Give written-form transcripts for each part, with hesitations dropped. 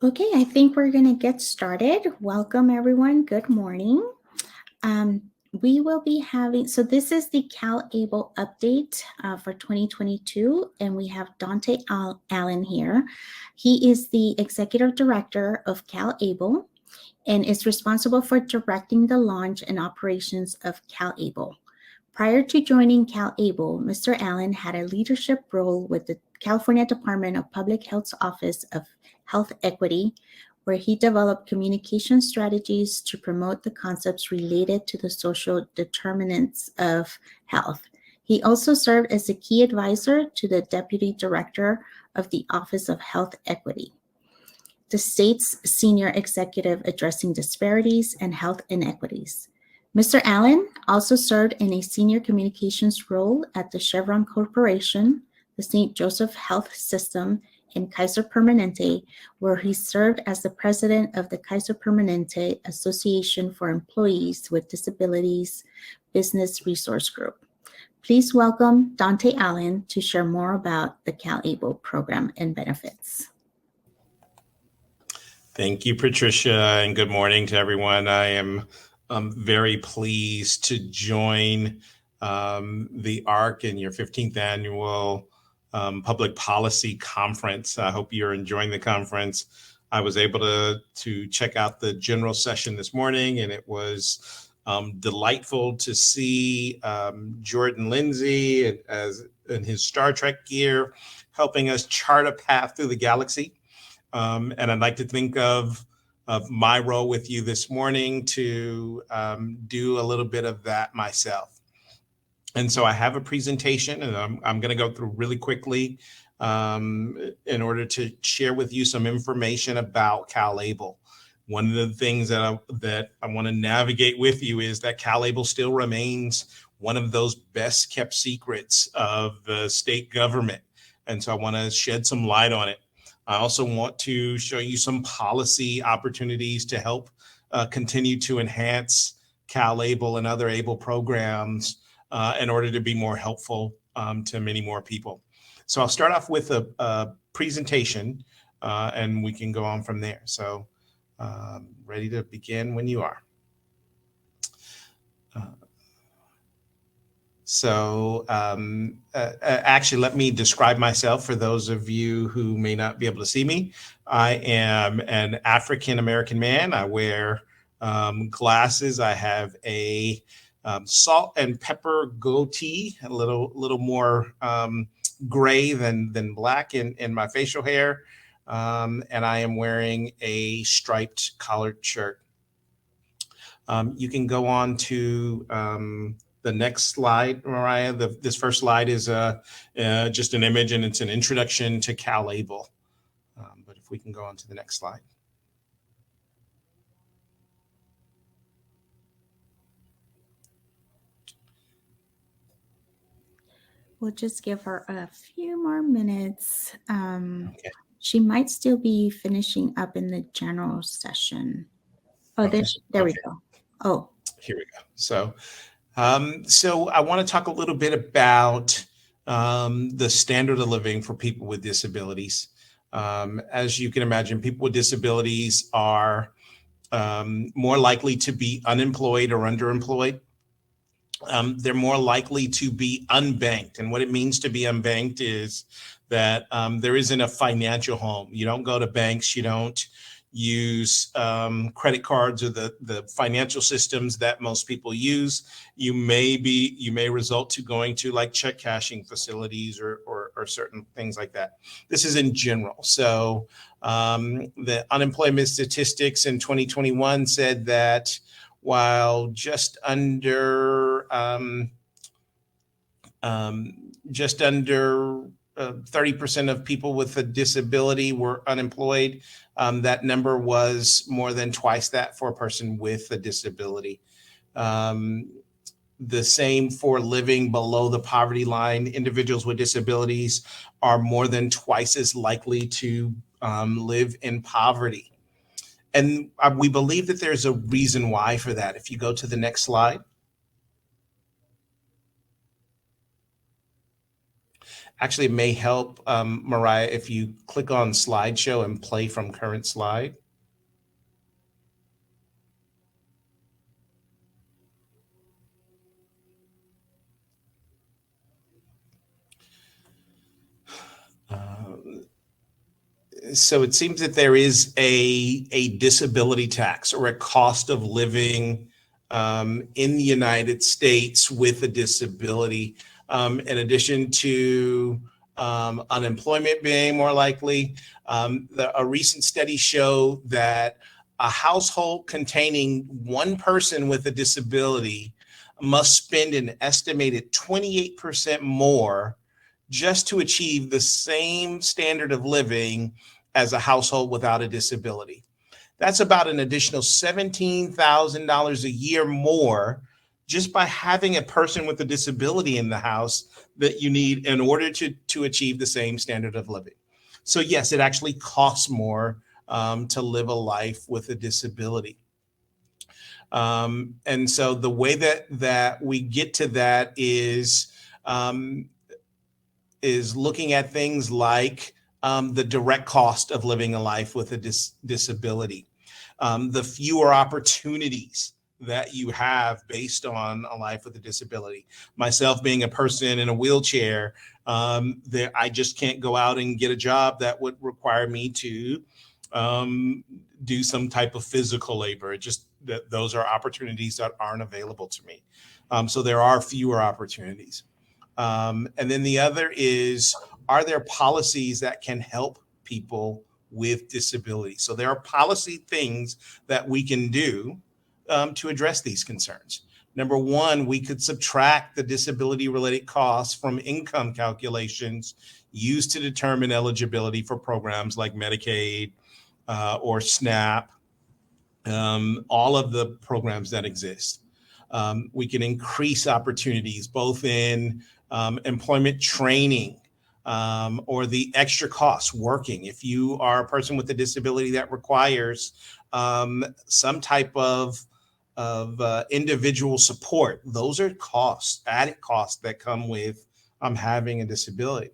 Okay, I think we're going to get started. Welcome, everyone. Good morning. We will be having, so this is the CalABLE update for 2022, and we have Dante Allen here. He is the Executive Director of CalABLE and is responsible for directing the launch and operations of CalABLE. Prior to joining CalABLE, Mr. Allen had a leadership role with the California Department of Public Health's Office of Health Equity, where he developed communication strategies to promote the concepts related to the social determinants of health. He also served as a key advisor to the Deputy Director of the Office of Health Equity, the state's senior executive addressing disparities and health inequities. Mr. Allen also served in a senior communications role at the Chevron Corporation, the St. Joseph Health System, and Kaiser Permanente, where he served as the president of the Kaiser Permanente Association for Employees with Disabilities Business Resource Group. Please welcome Dante Allen to share more about the CalABLE program and benefits. Thank you, Patricia, and good morning to everyone. I am very pleased to join the ARC in your 15th annual public policy conference. I hope you're enjoying the conference. I was able to check out the general session this morning, and it was delightful to see Jordan Lindsay in his Star Trek gear helping us chart a path through the galaxy. And I'd like to think of my role with you this morning to do a little bit of that myself. And so I have a presentation, and I'm going to go through really quickly in order to share with you some information about CalABLE. One of the things that I want to navigate with you is that CalABLE still remains one of those best kept secrets of the state government. And so I want to shed some light on it. I also want to show you some policy opportunities to help continue to enhance CalABLE and other ABLE programs in order to be more helpful to many more people. So I'll start off with a presentation and we can go on from there. So ready to begin when you are. Actually, let me describe myself for those of you who may not be able to see me. I am an African-American man. I wear glasses. I have a salt and pepper goatee, a little more gray than black in my facial hair. And I am wearing a striped collared shirt. You can go on to the next slide, Mariah. This first slide is just an image, and it's an introduction to CalABLE. But if we can go on to the next slide. We'll just give her a few more minutes. Okay. She might still be finishing up in the general session. Oh, Okay. there we go. Oh, here we go. So I want to talk a little bit about the standard of living for people with disabilities. As you can imagine, people with disabilities are more likely to be unemployed or underemployed. They're more likely to be unbanked. And what it means to be unbanked is that there isn't a financial home. You don't go to banks. You don't use credit cards or the financial systems that most people use. You may result to going to like check cashing facilities or certain things like that. This is in general. So the unemployment statistics in 2021 said that while just under 30% of people with a disability were unemployed. That number was more than twice that for a person with a disability. The same for living below the poverty line. Individuals with disabilities are more than twice as likely to live in poverty. And we believe that there's a reason why for that. If you go to the next slide. Actually, it may help, Mariah, if you click on slideshow and play from current slide. So it seems that there is a disability tax or a cost of living in the United States with a disability, in addition to unemployment being more likely. A recent study showed that a household containing one person with a disability must spend an estimated 28% more just to achieve the same standard of living as a household without a disability. That's about an additional $17,000 a year more just by having a person with a disability in the house that you need in order to achieve the same standard of living. So yes, it actually costs more to live a life with a disability. And so the way that we get to that is looking at things like the direct cost of living a life with a disability, the fewer opportunities that you have based on a life with a disability. Myself being a person in a wheelchair, that I just can't go out and get a job that would require me to do some type of physical labor. It just that those are opportunities that aren't available to me. So there are fewer opportunities. And then the other is, are there policies that can help people with disabilities? So there are policy things that we can do to address these concerns. Number one, we could subtract the disability related costs from income calculations used to determine eligibility for programs like Medicaid or SNAP, all of the programs that exist. We can increase opportunities both in employment training or the extra costs working. If you are a person with a disability that requires some type of individual support, those are costs, added costs that come with having a disability.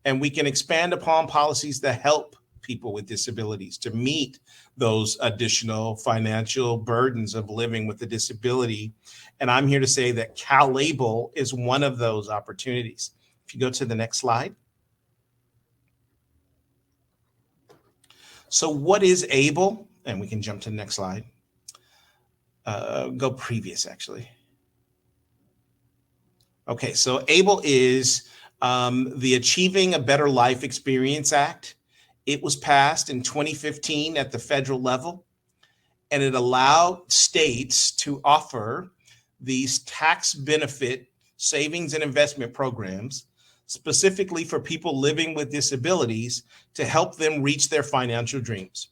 And we can expand upon policies that help people with disabilities to meet those additional financial burdens of living with a disability. And I'm here to say that CalABLE is one of those opportunities. If you go to the next slide. So what is ABLE? And we can jump to the next slide. Go previous, actually. Okay, so ABLE is the Achieving a Better Life Experience Act. It was passed in 2015 at the federal level, and it allowed states to offer these tax benefit savings and investment programs specifically for people living with disabilities to help them reach their financial dreams.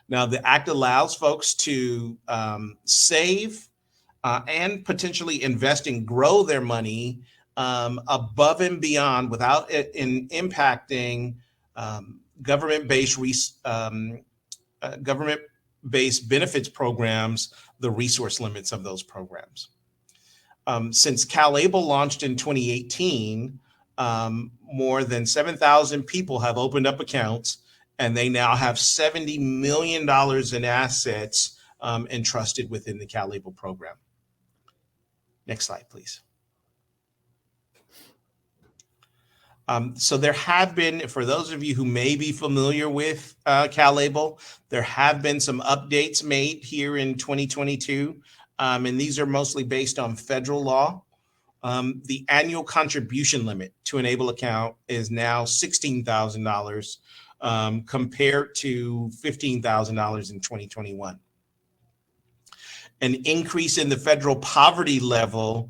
Now, the act allows folks to save and potentially invest and grow their money above and beyond without it impacting government-based benefits programs, the resource limits of those programs. Since CalABLE launched in 2018, more than 7,000 people have opened up accounts, and they now have $70 million in assets entrusted within the CalABLE program. Next slide, please. So there have been, for those of you who may be familiar with CalABLE, there have been some updates made here in 2022, and these are mostly based on federal law. The annual contribution limit to an ABLE account is now $16,000 compared to $15,000 in 2021. An increase in the federal poverty level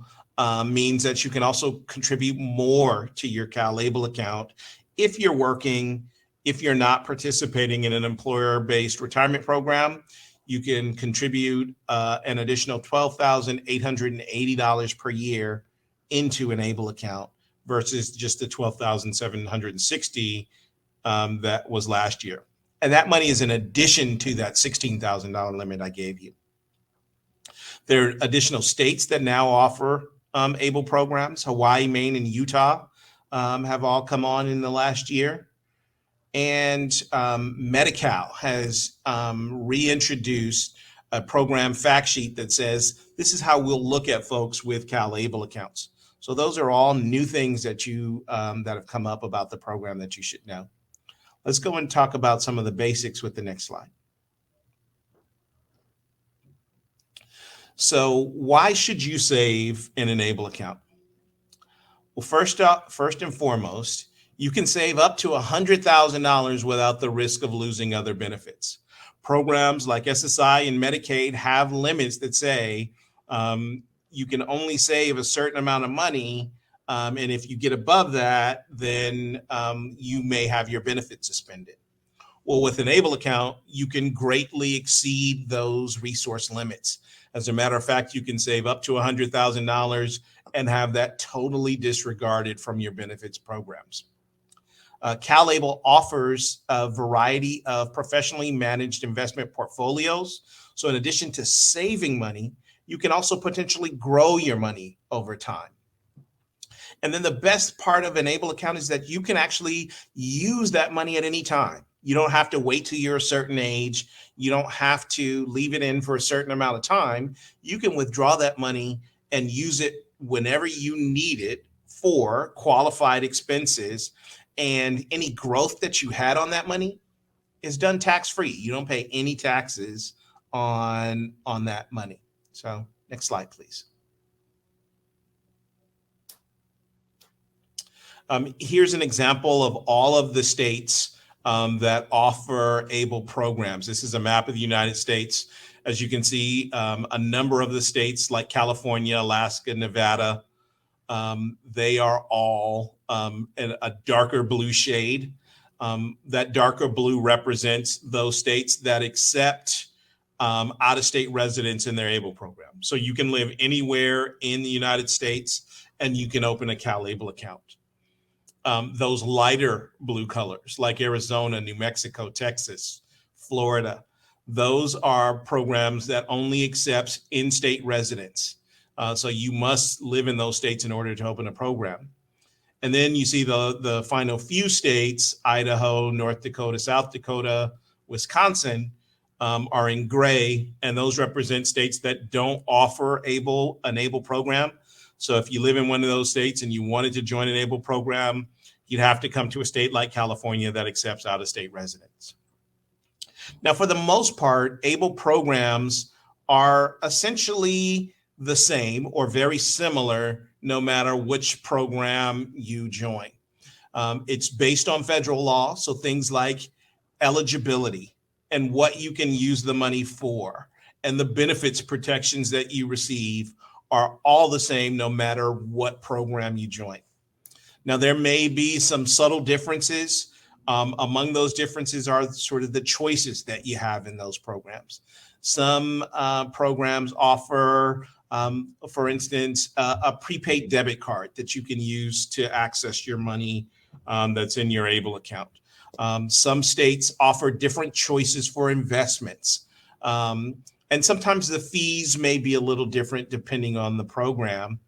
means that you can also contribute more to your CalABLE account if you're working. If you're not participating in an employer-based retirement program, you can contribute an additional $12,880 per year into an ABLE account versus just the $12,760 that was last year. And that money is in addition to that $16,000 limit I gave you. There are additional states that now offer ABLE programs. Hawaii, Maine, and Utah have all come on in the last year. And Medi-Cal has reintroduced a program fact sheet that says this is how we'll look at folks with CalABLE accounts. So those are all new things that that have come up about the program that you should know. Let's go and talk about some of the basics with the next slide. So why should you save in an ABLE account? Well, first and foremost, you can save up to $100,000 without the risk of losing other benefits. Programs like SSI and Medicaid have limits that say you can only save a certain amount of money. And if you get above that, then you may have your benefits suspended. Well, with an ABLE account, you can greatly exceed those resource limits. As a matter of fact, you can save up to $100,000 and have that totally disregarded from your benefits programs. CalABLE offers a variety of professionally managed investment portfolios. So in addition to saving money, you can also potentially grow your money over time. And then the best part of an ABLE account is that you can actually use that money at any time. You don't have to wait till you're a certain age. You don't have to leave it in for a certain amount of time. You can withdraw that money and use it whenever you need it for qualified expenses. And any growth that you had on that money is done tax-free. You don't pay any taxes on that money. So next slide, please. Here's an example of all of the states that offer ABLE programs. This is a map of the United States. As you can see, a number of the states like California, Alaska, Nevada, they are all in a darker blue shade. That darker blue represents those states that accept out-of-state residents in their ABLE program. So you can live anywhere in the United States and you can open a CalABLE account. Those lighter blue colors like Arizona, New Mexico, Texas, Florida, those are programs that only accept in-state residents. So you must live in those states in order to open a program. And then you see the final few states, Idaho, North Dakota, South Dakota, Wisconsin, are in gray, and those represent states that don't offer an ABLE program. So if you live in one of those states and you wanted to join an ABLE program, you'd have to come to a state like California that accepts out-of-state residents. Now, for the most part, ABLE programs are essentially the same or very similar no matter which program you join. It's based on federal law, so things like eligibility and what you can use the money for and the benefits protections that you receive are all the same no matter what program you join. Now, there may be some subtle differences. Among those differences are sort of the choices that you have in those programs. Some programs offer, for instance, a prepaid debit card that you can use to access your money that's in your ABLE account. Some states offer different choices for investments. And sometimes the fees may be a little different depending on the program.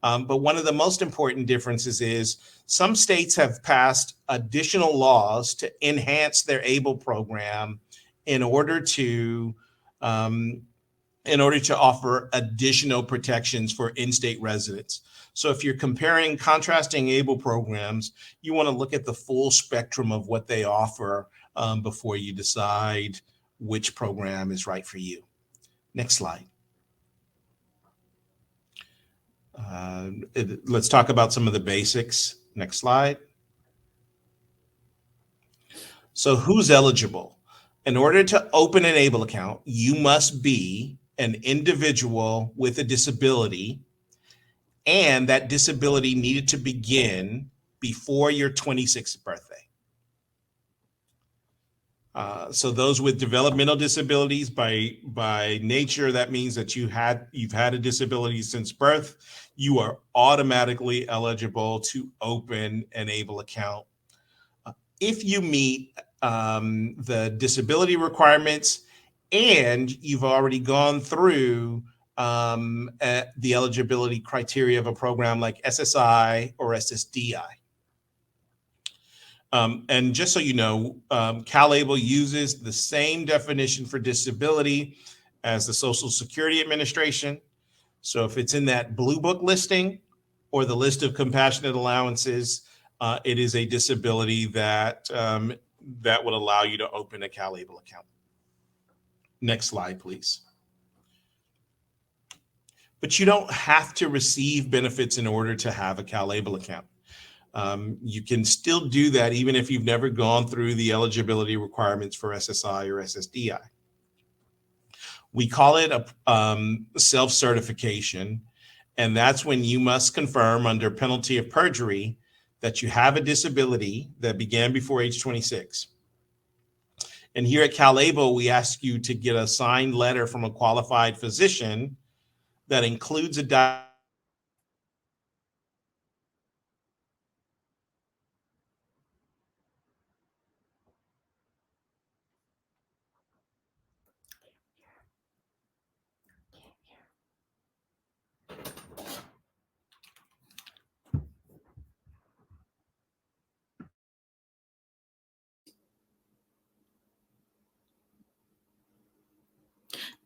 But one of the most important differences is some states have passed additional laws to enhance their ABLE program in order to offer additional protections for in-state residents. So if you're contrasting ABLE programs, you want to look at the full spectrum of what they offer before you decide which program is right for you. Next slide. Let's talk about some of the basics. Next slide. So who's eligible? In order to open an ABLE account, you must be an individual with a disability, and that disability needed to begin before your 26th birthday. So those with developmental disabilities, by nature, that means that you've had a disability since birth. You are automatically eligible to open an ABLE account. If you meet the disability requirements and you've already gone through the eligibility criteria of a program like SSI or SSDI. And just so you know, CalABLE uses the same definition for disability as the Social Security Administration. So if it's in that Blue Book listing or the list of compassionate allowances, it is a disability that would allow you to open a CalABLE account. Next slide, please. But you don't have to receive benefits in order to have a CalABLE account. You can still do that even if you've never gone through the eligibility requirements for SSI or SSDI. We call it a self-certification, and that's when you must confirm under penalty of perjury that you have a disability that began before age 26. And here at CalABLE, we ask you to get a signed letter from a qualified physician that includes a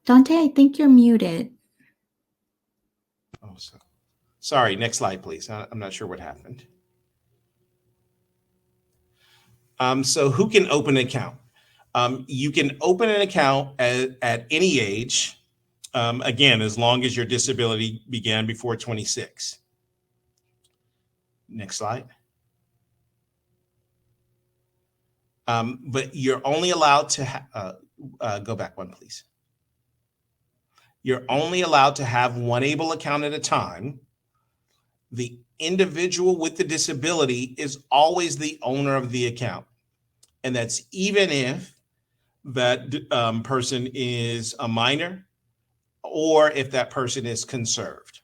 Dante, I think you're muted. Oh, sorry. Next slide, please. I'm not sure what happened. So who can open an account? You can open an account at any age, again, as long as your disability began before 26. Next slide. But you're only allowed to go back one, please. You're only allowed to have one ABLE account at a time. The individual with the disability is always the owner of the account. And that's even if that person is a minor or if that person is conserved.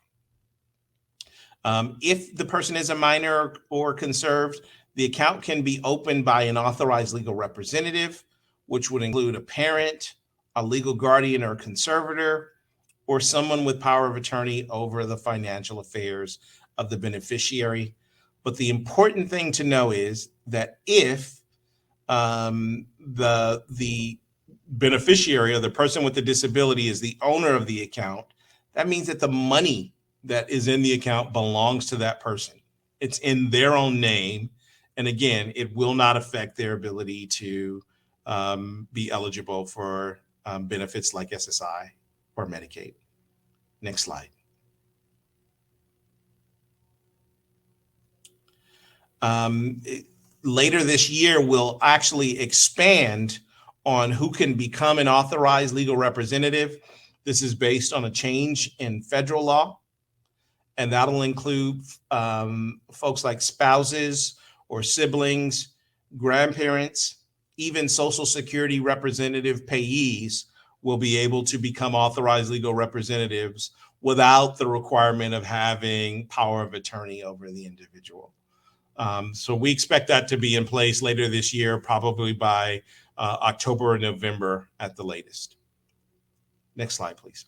If the person is a minor or conserved, the account can be opened by an authorized legal representative, which would include a parent, a legal guardian or conservator, or someone with power of attorney over the financial affairs of the beneficiary. But the important thing to know is that if the beneficiary or the person with the disability is the owner of the account, that means that the money that is in the account belongs to that person. It's in their own name. And again, it will not affect their ability to be eligible for benefits like SSI or Medicaid. Next slide. Later this year, we'll actually expand on who can become an authorized legal representative. This is based on a change in federal law, and that'll include folks like spouses or siblings, grandparents, even Social Security representative payees will be able to become authorized legal representatives without the requirement of having power of attorney over the individual. So we expect that to be in place later this year, probably by October or November at the latest. Next slide, please.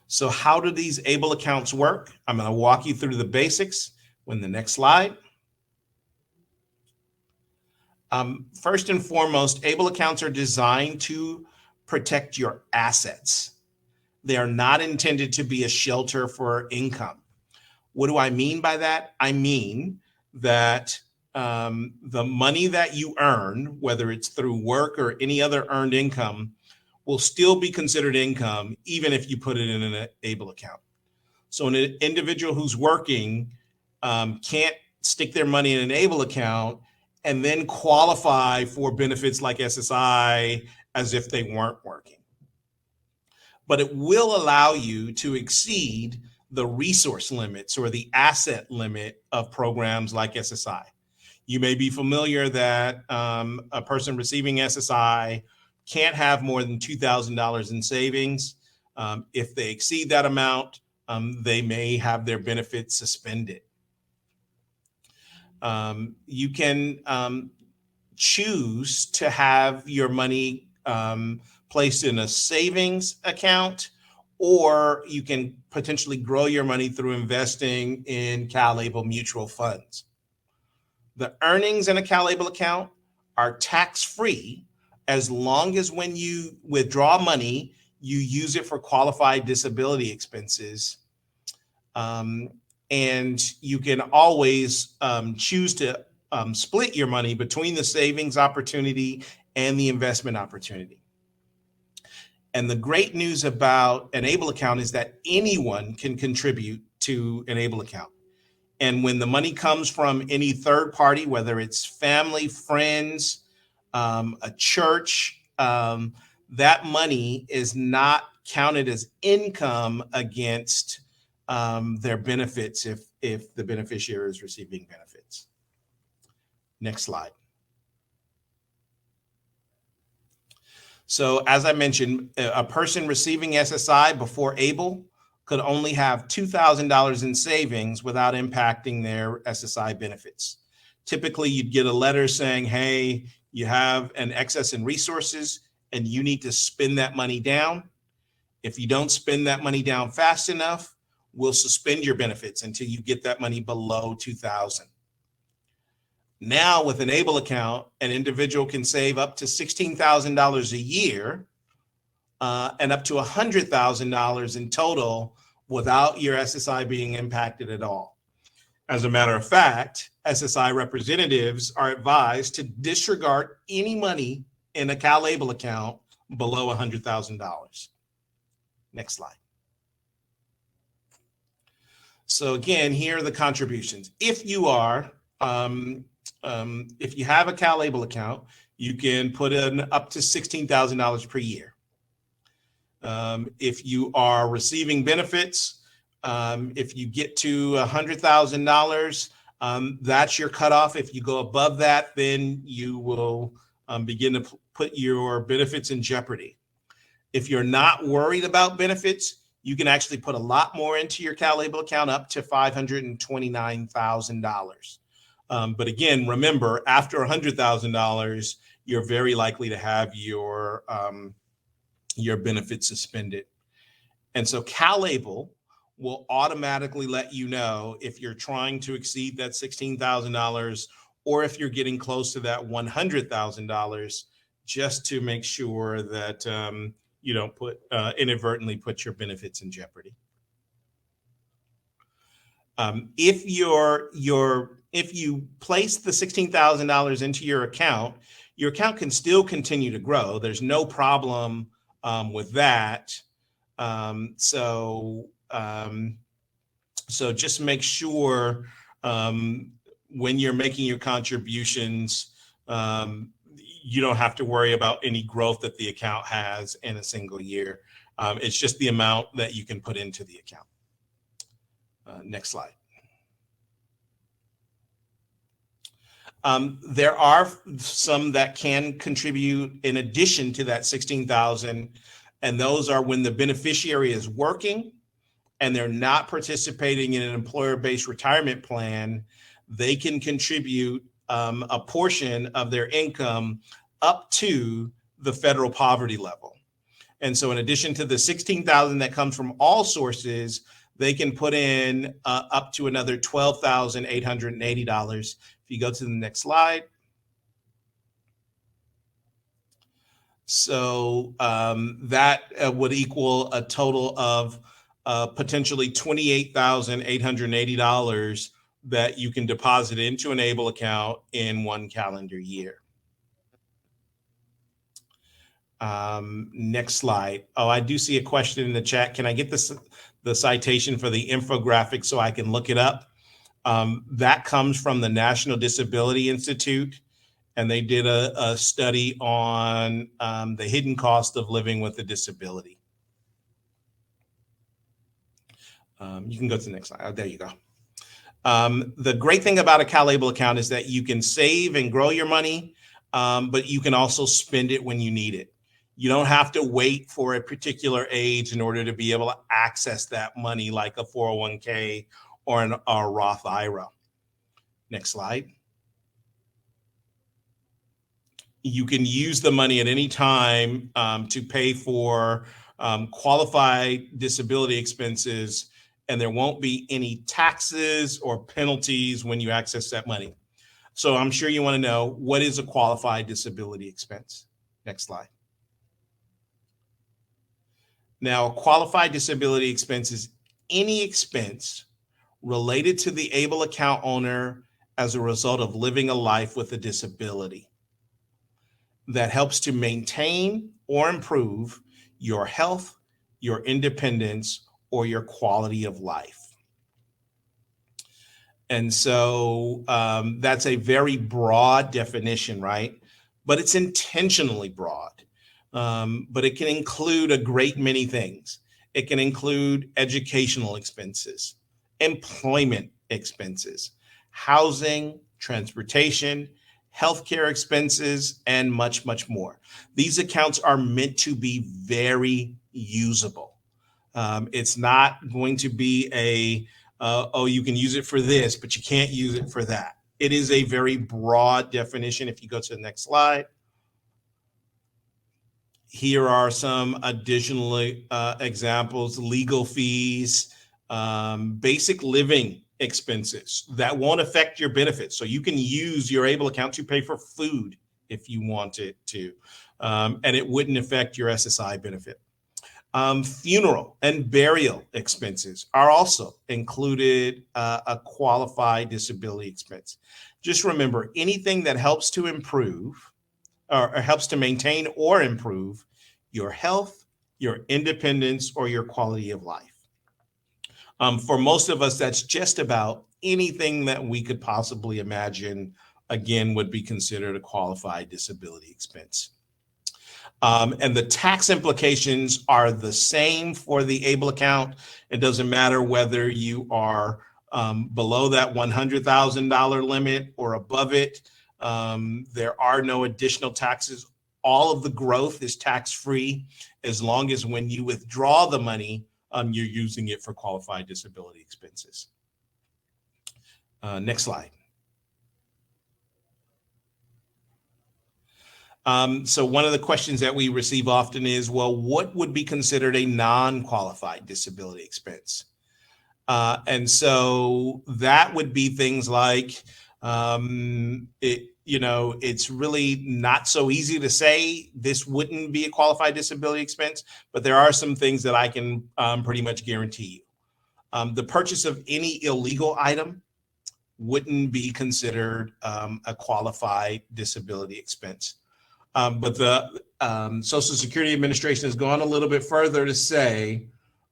So how do these ABLE accounts work? I'm going to walk you through the basics. When the next slide. First and foremost, ABLE accounts are designed to protect your assets. They are not intended to be a shelter for income. What do I mean by that? I mean that the money that you earn, whether it's through work or any other earned income, will still be considered income, even if you put it in an ABLE account. So an individual who's working can't stick their money in an ABLE account and then qualify for benefits like SSI as if they weren't working. But it will allow you to exceed the resource limits or the asset limit of programs like SSI. You may be familiar that a person receiving SSI can't have more than $2,000 in savings. If they exceed that amount, they may have their benefits suspended. You can choose to have your money placed in a savings account, or you can potentially grow your money through investing in CalABLE mutual funds. The earnings in a CalABLE account are tax-free as long as when you withdraw money, you use it for qualified disability expenses. And you can always choose to split your money between the savings opportunity and the investment opportunity. And the great news about an ABLE account is that anyone can contribute to an ABLE account. And when the money comes from any third party, whether it's family, friends, a church, that money is not counted as income against their benefits if the beneficiary is receiving benefits. Next slide. So as I mentioned, a person receiving SSI before ABLE could only have $2,000 in savings without impacting their SSI benefits. Typically, you'd get a letter saying, hey, you have an excess in resources and you need to spend that money down. If you don't spend that money down fast enough, we'll suspend your benefits until you get that money below $2,000. Now, with an ABLE account, an individual can save up to $16,000 a year and up to $100,000 in total without your SSI being impacted at all. As a matter of fact, SSI representatives are advised to disregard any money in a CalABLE account below $100,000. Next slide. So again, here are the contributions. If you are if you have a CalABLE account, you can put in up to $16,000 per year. If you are receiving benefits, if you get to $100,000, that's your cutoff. If you go above that, then you will begin to put your benefits in jeopardy. If you're not worried about benefits, you can actually put a lot more into your CalABLE account, up to $529,000. But again, remember, after $100,000, you're very likely to have your benefits suspended. And so CalABLE will automatically let you know if you're trying to exceed that $16,000 or if you're getting close to that $100,000, just to make sure that you don't inadvertently put your benefits in jeopardy. If you place the $16,000 into your account can still continue to grow. There's no problem with that. So just make sure when you're making your contributions, you don't have to worry about any growth that the account has in a single year. It's just the amount that you can put into the account. Next slide. There are some that can contribute in addition to that $16,000, and those are when the beneficiary is working and they're not participating in an employer-based retirement plan. They can contribute a portion of their income up to the federal poverty level. And so in addition to the $16,000 that comes from all sources, they can put in up to another $12,880. If you go to the next slide. So that would equal a total of potentially $28,880 that you can deposit into an ABLE account in one calendar year. Next slide. Oh, I do see a question in the chat. Can I get the citation for the infographic so I can look it up? That comes from the National Disability Institute, and they did a study on the hidden cost of living with a disability. You can go to the next slide. Oh, there you go. The great thing about a CalABLE account is that you can save and grow your money, but you can also spend it when you need it. You don't have to wait for a particular age in order to be able to access that money like a 401k or a Roth IRA. Next slide. You can use the money at any time to pay for qualified disability expenses, and there won't be any taxes or penalties when you access that money. So I'm sure you want to know, what is a qualified disability expense? Next slide. Now, a qualified disability expense is any expense related to the ABLE account owner as a result of living a life with a disability that helps to maintain or improve your health, your independence, or your quality of life. And so that's a very broad definition, right? But it's intentionally broad. But it can include a great many things. It can include educational expenses, employment expenses, housing, transportation, healthcare expenses, and much, much more. These accounts are meant to be very usable. It's not going to be oh, you can use it for this, but you can't use it for that. It is a very broad definition. If you go to the next slide, here are some additional examples: legal fees, basic living expenses that won't affect your benefits. So you can use your ABLE account to pay for food if you wanted to, and it wouldn't affect your SSI benefit. Funeral and burial expenses are also included a qualified disability expense. Just remember, anything that helps to improve or helps to maintain or improve your health, your independence, or your quality of life. For most of us, that's just about anything that we could possibly imagine, again, would be considered a qualified disability expense. And the tax implications are the same for the ABLE account. It doesn't matter whether you are below that $100,000 limit or above it. There are no additional taxes. All of the growth is tax-free as long as when you withdraw the money, you're using it for qualified disability expenses. Next slide. So one of the questions that we receive often is, well, what would be considered a non-qualified disability expense? And so that would be things like, it's really not so easy to say this wouldn't be a qualified disability expense, but there are some things that I can pretty much guarantee you. The purchase of any illegal item wouldn't be considered a qualified disability expense. But the Social Security Administration has gone a little bit further to say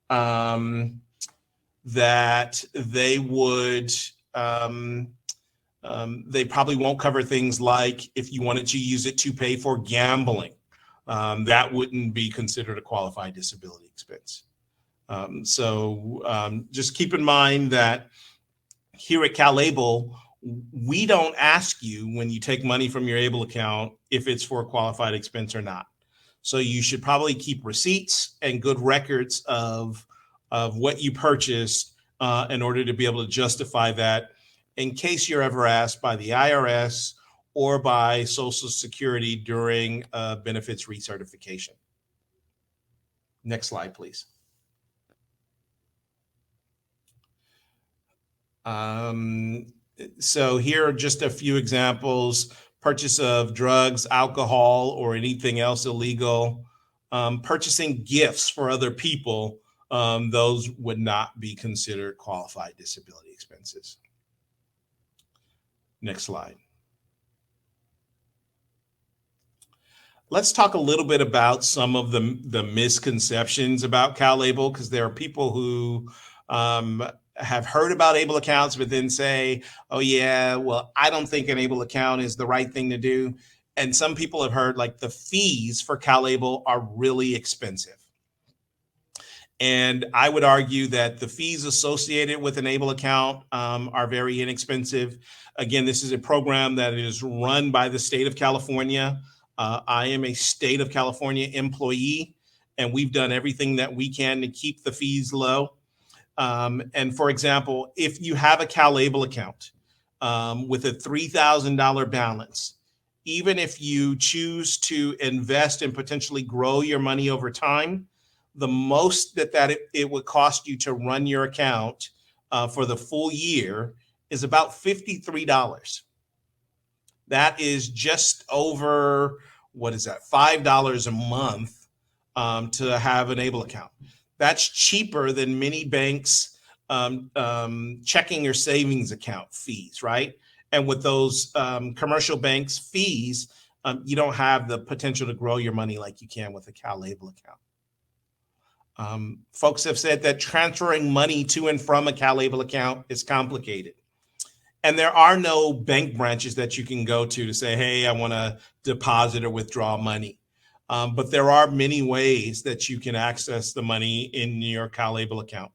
that they would, they probably won't cover things like if you wanted to use it to pay for gambling, that wouldn't be considered a qualified disability expense. So just keep in mind that here at CalABLE, we don't ask you when you take money from your ABLE account if it's for a qualified expense or not. So you should probably keep receipts and good records of what you purchased in order to be able to justify that in case you're ever asked by the IRS or by Social Security during benefits recertification. Next slide, please. So here are just a few examples: purchase of drugs, alcohol, or anything else illegal, purchasing gifts for other people. Those would not be considered qualified disability expenses. Next slide. Let's talk a little bit about some of the misconceptions about CalABLE, because there are people who have heard about ABLE accounts, but then say, oh yeah, well, I don't think an ABLE account is the right thing to do. And some people have heard like the fees for CalABLE are really expensive. And I would argue that the fees associated with an ABLE account are very inexpensive. Again, this is a program that is run by the state of California. I am a state of California employee, and we've done everything that we can to keep the fees low. And for example, if you have a CalABLE account with a $3,000 balance, even if you choose to invest and potentially grow your money over time, the most that it would cost you to run your account for the full year is about $53. That is just over, what is that, $5 a month to have an ABLE account. That's cheaper than many banks' checking or savings account fees, right? And with those commercial banks' fees, you don't have the potential to grow your money like you can with a CalABLE account. Folks have said that transferring money to and from a CalABLE account is complicated. And there are no bank branches that you can go to say, hey, I want to deposit or withdraw money. But there are many ways that you can access the money in your CalABLE account.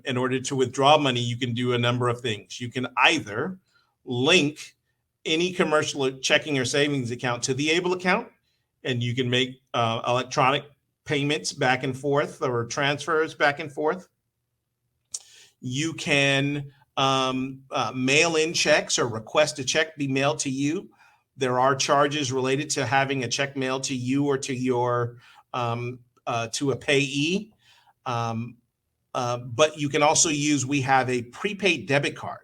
In order to withdraw money, you can do a number of things. You can either link any commercial checking or savings account to the ABLE account, and you can make electronic payments back and forth or transfers back and forth. You can mail in checks or request a check be mailed to you. There are charges related to having a check mailed to you or to your to a payee. But you can also use, we have a prepaid debit card,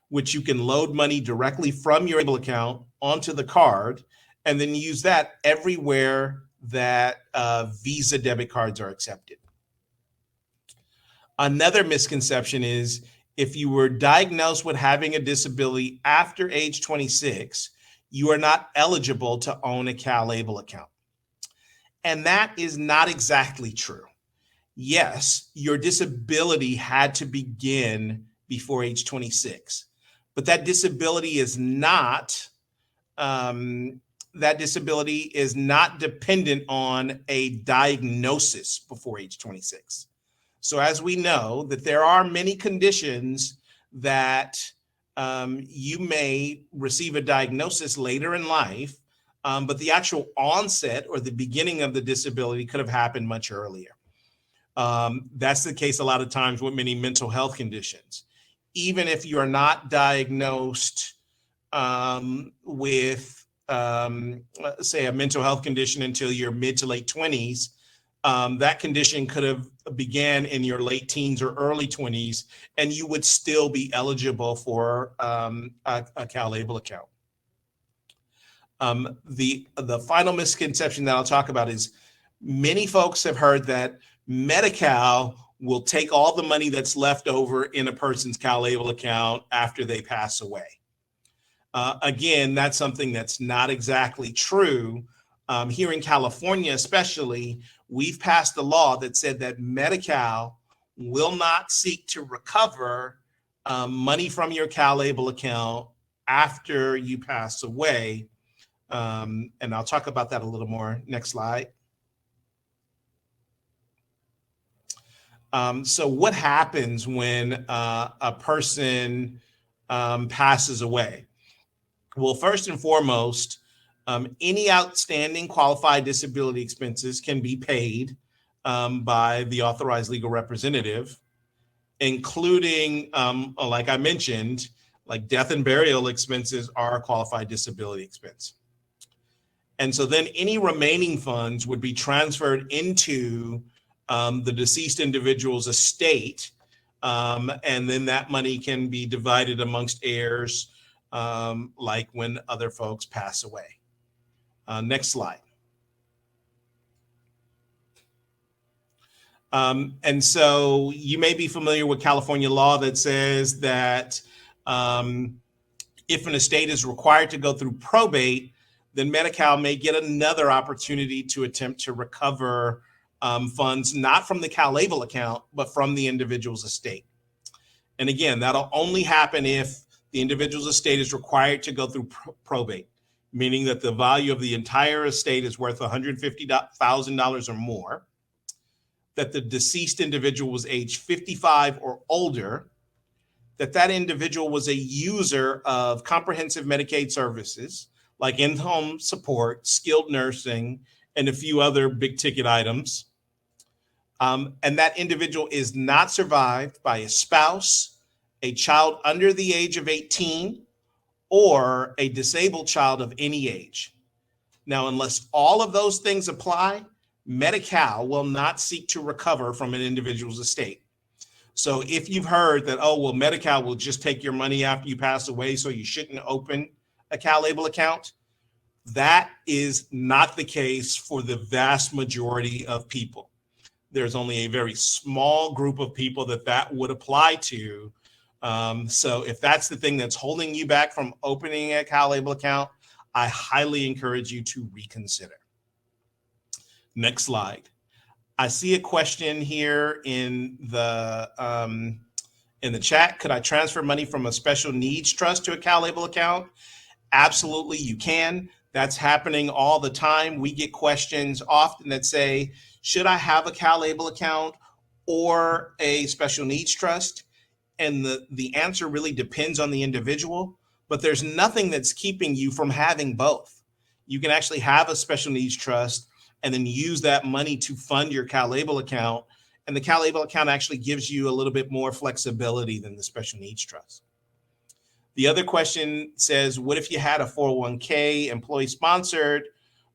which you can load money directly from your ABLE account onto the card and then use that everywhere that Visa debit cards are accepted. Another misconception is if you were diagnosed with having a disability after age 26, you are not eligible to own a CalABLE account. And that is not exactly true. Yes, your disability had to begin before age 26, but that disability is not dependent on a diagnosis before age 26. So as we know that there are many conditions that you may receive a diagnosis later in life, but the actual onset or the beginning of the disability could have happened much earlier. That's the case a lot of times with many mental health conditions. Even if you are not diagnosed with, say, a mental health condition until your mid to late 20s, that condition could have began in your late teens or early 20s, and you would still be eligible for a CalABLE account. The final misconception that I'll talk about is many folks have heard that Medi-Cal will take all the money that's left over in a person's CalABLE account after they pass away. Again, that's something that's not exactly true. Here in California, especially, we've passed a law that said that Medi-Cal will not seek to recover money from your CalABLE account after you pass away. And I'll talk about that a little more. Next slide. So what happens when a person passes away? Well, first and foremost, any outstanding qualified disability expenses can be paid by the authorized legal representative, including, like I mentioned, like death and burial expenses are a qualified disability expense. And so then any remaining funds would be transferred into the deceased individual's estate, and then that money can be divided amongst heirs, like when other folks pass away. Next slide. And so you may be familiar with California law that says that if an estate is required to go through probate, then Medi-Cal may get another opportunity to attempt to recover funds, not from the CalABLE account, but from the individual's estate. And again, that'll only happen if the individual's estate is required to go through probate, meaning that the value of the entire estate is worth $150,000 or more, that the deceased individual was age 55 or older, that individual was a user of comprehensive Medicaid services like in-home support, skilled nursing, and a few other big ticket items. And that individual is not survived by a spouse, a child under the age of 18, or a disabled child of any age. Now, unless all of those things apply, Medi-Cal will not seek to recover from an individual's estate. So if you've heard that, oh, well, Medi-Cal will just take your money after you pass away, so you shouldn't open a CalABLE account. That is not the case for the vast majority of people. There's only a very small group of people that would apply to. So if that's the thing that's holding you back from opening a CalABLE account, I highly encourage you to reconsider. Next slide. I see a question here in the chat. Could I transfer money from a special needs trust to a CalABLE account? Absolutely, you can. That's happening all the time. We get questions often that say, should I have a CalABLE account or a special needs trust? And the answer really depends on the individual, but there's nothing that's keeping you from having both. You can actually have a special needs trust and then use that money to fund your CalABLE account. And the CalABLE account actually gives you a little bit more flexibility than the special needs trust. The other question says, what if you had a 401k employee sponsored,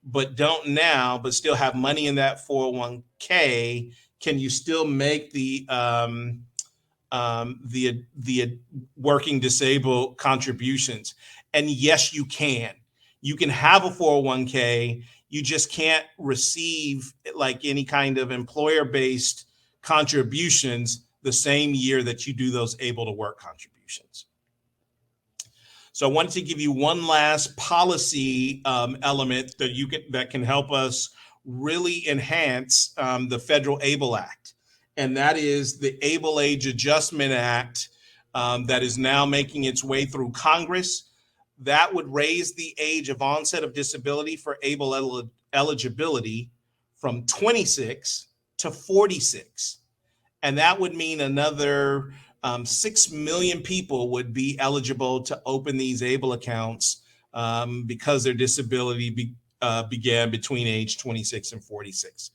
but don't now, but still have money in that 401k? Can you still make the working disabled contributions? And yes, you can. You can have a 401k. You just can't receive like any kind of employer-based contributions the same year that you do those able to work contributions. So I wanted to give you one last policy element that can help us really enhance the Federal ABLE Act. And that is the Able Age Adjustment Act that is now making its way through Congress. That would raise the age of onset of disability for ABLE eligibility from 26 to 46. And that would mean another 6 million people would be eligible to open these ABLE accounts because their disability began between age 26 and 46.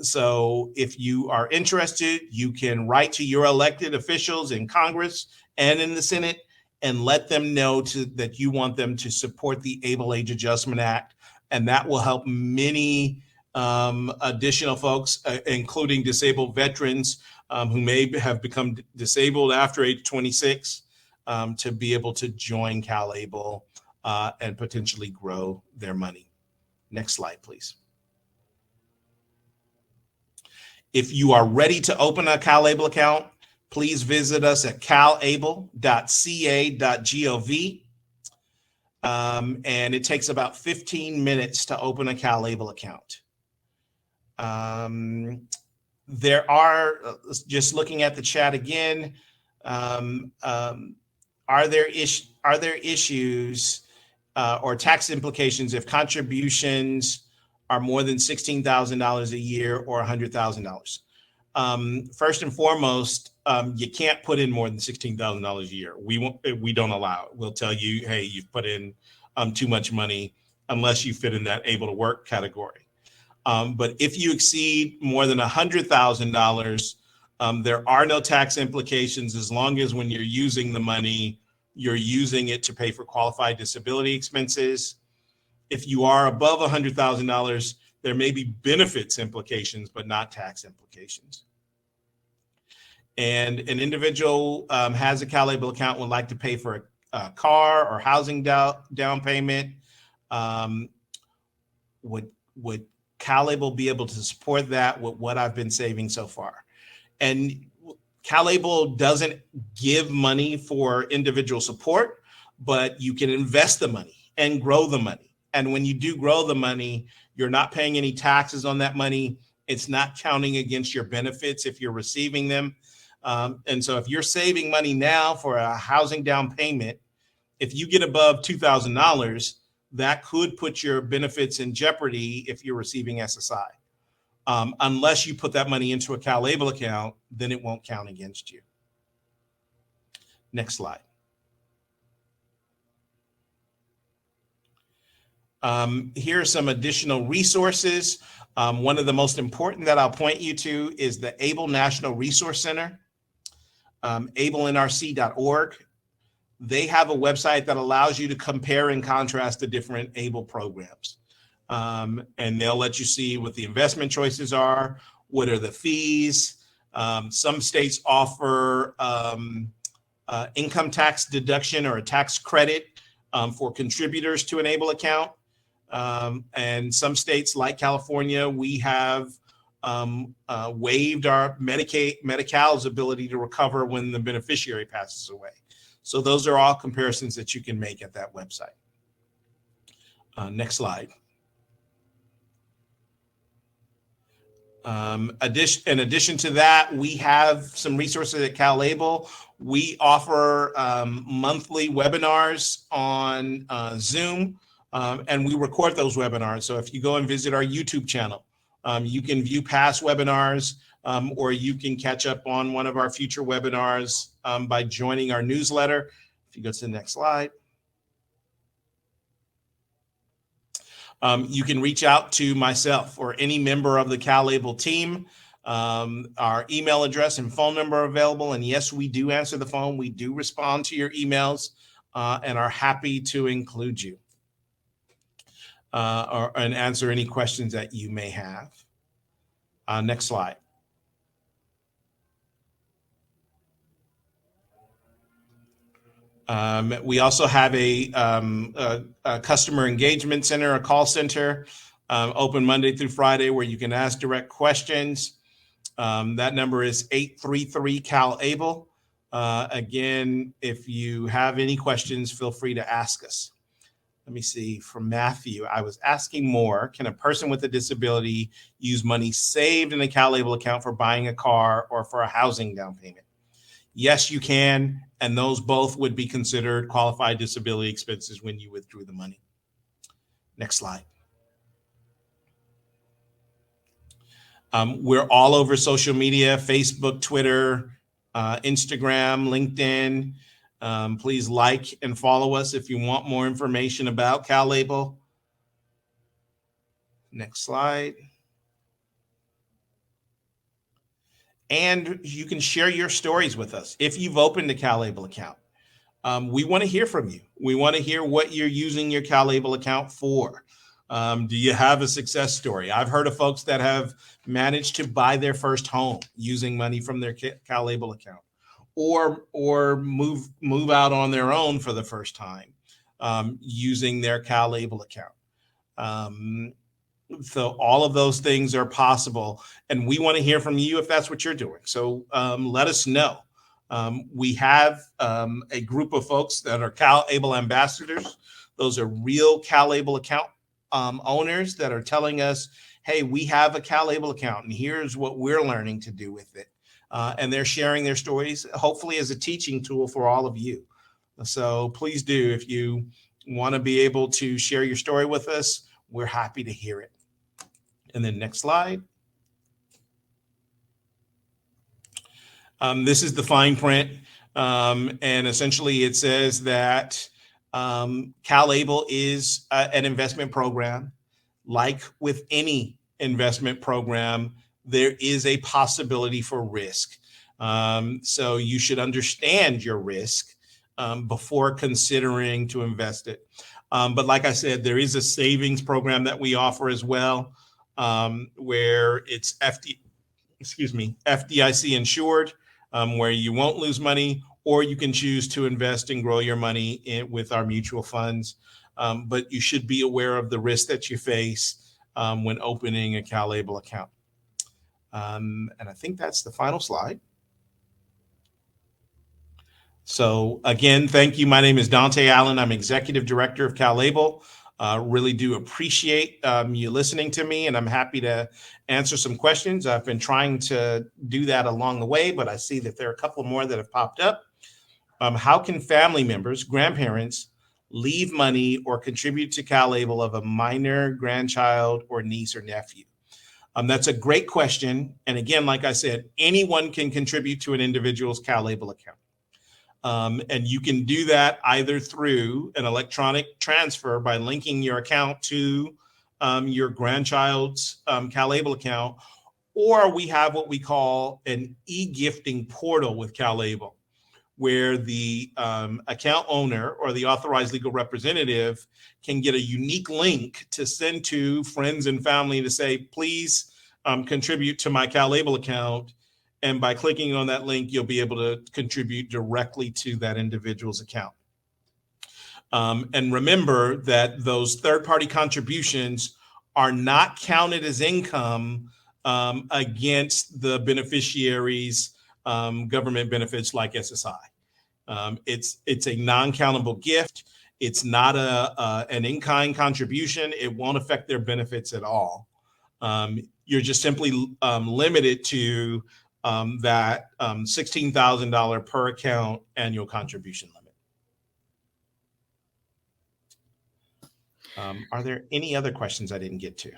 So if you are interested, you can write to your elected officials in Congress and in the Senate and let them know that you want them to support the Able Age Adjustment Act. And that will help many additional folks, including disabled veterans who may have become disabled after age 26, to be able to join CalABLE and potentially grow their money. Next slide, please. If you are ready to open a CalABLE account, please visit us at calable.ca.gov. And it takes about 15 minutes to open a CalABLE account. There are, just looking at the chat again, are there issues or tax implications if contributions are more than $16,000 a year or $100,000? First and foremost, you can't put in more than $16,000 a year. We don't allow it. We'll tell you, hey, you've put in too much money unless you fit in that able to work category. But if you exceed more than $100,000, there are no tax implications as long as when you're using the money, you're using it to pay for qualified disability expenses. If you are above $100,000, there may be benefits implications, but not tax implications. And an individual has a CalABLE account, would like to pay for a car or housing down payment. Would CalABLE be able to support that with what I've been saving so far? And CalABLE doesn't give money for individual support, but you can invest the money and grow the money. And when you do grow the money, you're not paying any taxes on that money. It's not counting against your benefits if you're receiving them. And so if you're saving money now for a housing down payment, if you get above $2,000, that could put your benefits in jeopardy if you're receiving SSI. Unless you put that money into a CalABLE account, then it won't count against you. Next slide. Here are some additional resources. One of the most important that I'll point you to is the ABLE National Resource Center, ablenrc.org. They have a website that allows you to compare and contrast the different ABLE programs. And they'll let you see what the investment choices are, what are the fees. Some states offer income tax deduction or a tax credit for contributors to an ABLE account. And some states like California, we have waived our Medi-Cal's ability to recover when the beneficiary passes away. So those are all comparisons that you can make at that website. Next slide. In addition to that, we have some resources at CalABLE. We offer monthly webinars on Zoom, and we record those webinars. So if you go and visit our YouTube channel, you can view past webinars, or you can catch up on one of our future webinars by joining our newsletter. If you go to the next slide. You can reach out to myself or any member of the CalABLE team. Our email address and phone number are available. And yes, we do answer the phone. We do respond to your emails and are happy to include you and answer any questions that you may have. Next slide. We also have a customer engagement center, a call center, open Monday through Friday, where you can ask direct questions. That number is 833-CalABLE. Again, if you have any questions, feel free to ask us. Let me see, from Matthew, I was asking more. Can a person with a disability use money saved in a CalABLE account for buying a car or for a housing down payment? Yes, you can, and those both would be considered qualified disability expenses when you withdrew the money. Next slide. We're all over social media, Facebook, Twitter, Instagram, LinkedIn. Please like and follow us if you want more information about CalABLE. Next slide. And you can share your stories with us if you've opened a CalABLE account. We want to hear from you. We want to hear what you're using your CalABLE account for. Do you have a success story? I've heard of folks that have managed to buy their first home using money from their CalABLE account, or move out on their own for the first time using their CalABLE account. So all of those things are possible, and we want to hear from you if that's what you're doing. So let us know. We have a group of folks that are CalABLE ambassadors. Those are real CalABLE account owners that are telling us, hey, we have a CalABLE account and here's what we're learning to do with it. And they're sharing their stories, hopefully as a teaching tool for all of you. So please do, if you want to be able to share your story with us, we're happy to hear it. And then next slide. This is the fine print. And essentially it says that CalABLE is an investment program. Like with any investment program, there is a possibility for risk. So you should understand your risk before considering to invest it. But like I said, there is a savings program that we offer as well, where it's FDIC insured, where you won't lose money, or you can choose to invest and grow your money with our mutual funds. But you should be aware of the risk that you face when opening a CalABLE account. And I think that's the final slide. So again, thank you. My name is Dante Allen. I'm Executive Director of CalABLE. Really do appreciate you listening to me, and I'm happy to answer some questions. I've been trying to do that along the way, but I see that there are a couple more that have popped up. How can family members, grandparents, leave money or contribute to CalABLE of a minor grandchild or niece or nephew? That's a great question. And again, like I said, anyone can contribute to an individual's CalABLE account. And you can do that either through an electronic transfer by linking your account to your grandchild's CalABLE account, or we have what we call an e-gifting portal with CalABLE, where the account owner or the authorized legal representative can get a unique link to send to friends and family to say, please contribute to my CalABLE account. And by clicking on that link, you'll be able to contribute directly to that individual's account. And remember that those third-party contributions are not counted as income against the beneficiary's government benefits like SSI. It's a non-countable gift. It's not an in-kind contribution. It won't affect their benefits at all. You're just simply limited to that $16,000 per account annual contribution limit. Are there any other questions I didn't get to?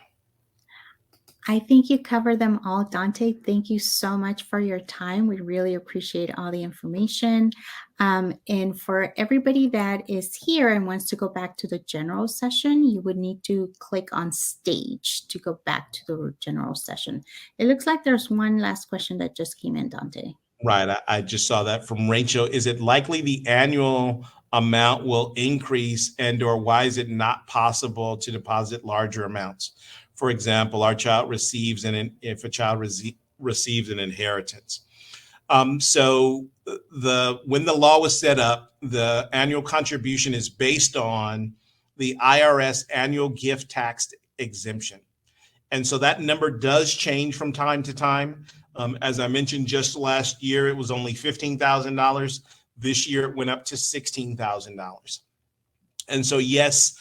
I think you covered them all, Dante. Thank you so much for your time. We really appreciate all the information. And for everybody that is here and wants to go back to the general session, you would need to click on stage to go back to the general session. It looks like there's one last question that just came in, Dante. Right. I just saw that from Rachel. Is it likely the annual amount will increase, and or why is it not possible to deposit larger amounts? For example, if a child receives an inheritance. So when the law was set up, the annual contribution is based on the IRS annual gift tax exemption. And so that number does change from time to time. As I mentioned, just last year, it was only $15,000. This year, it went up to $16,000. And so, yes,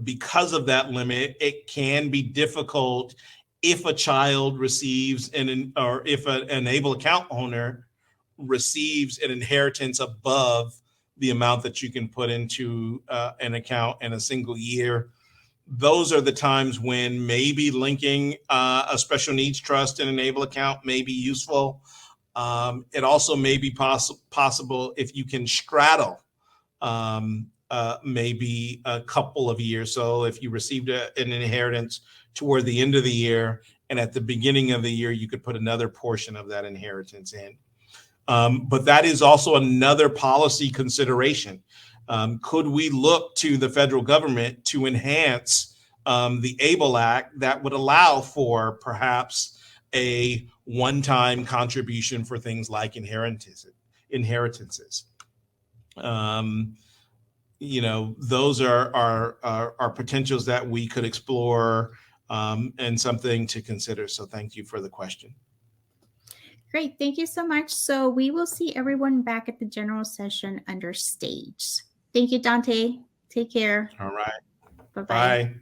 because of that limit, it can be difficult if a child receives or if an ABLE account owner receives an inheritance above the amount that you can put into an account in a single year. Those are the times when maybe linking a special needs trust and an ABLE account may be useful. It also may be possible if you can straddle maybe a couple of years. So if you received an inheritance toward the end of the year, and at the beginning of the year, you could put another portion of that inheritance in. But that is also another policy consideration. Could we look to the federal government to enhance the ABLE Act that would allow for perhaps a one-time contribution for things like inheritances? Those are potentials that we could explore and something to consider. So thank you for the question. Great. Thank you so much. So we will see everyone back at the general session under stage. Thank you, Dante. Take care. All right. Bye-bye. Bye.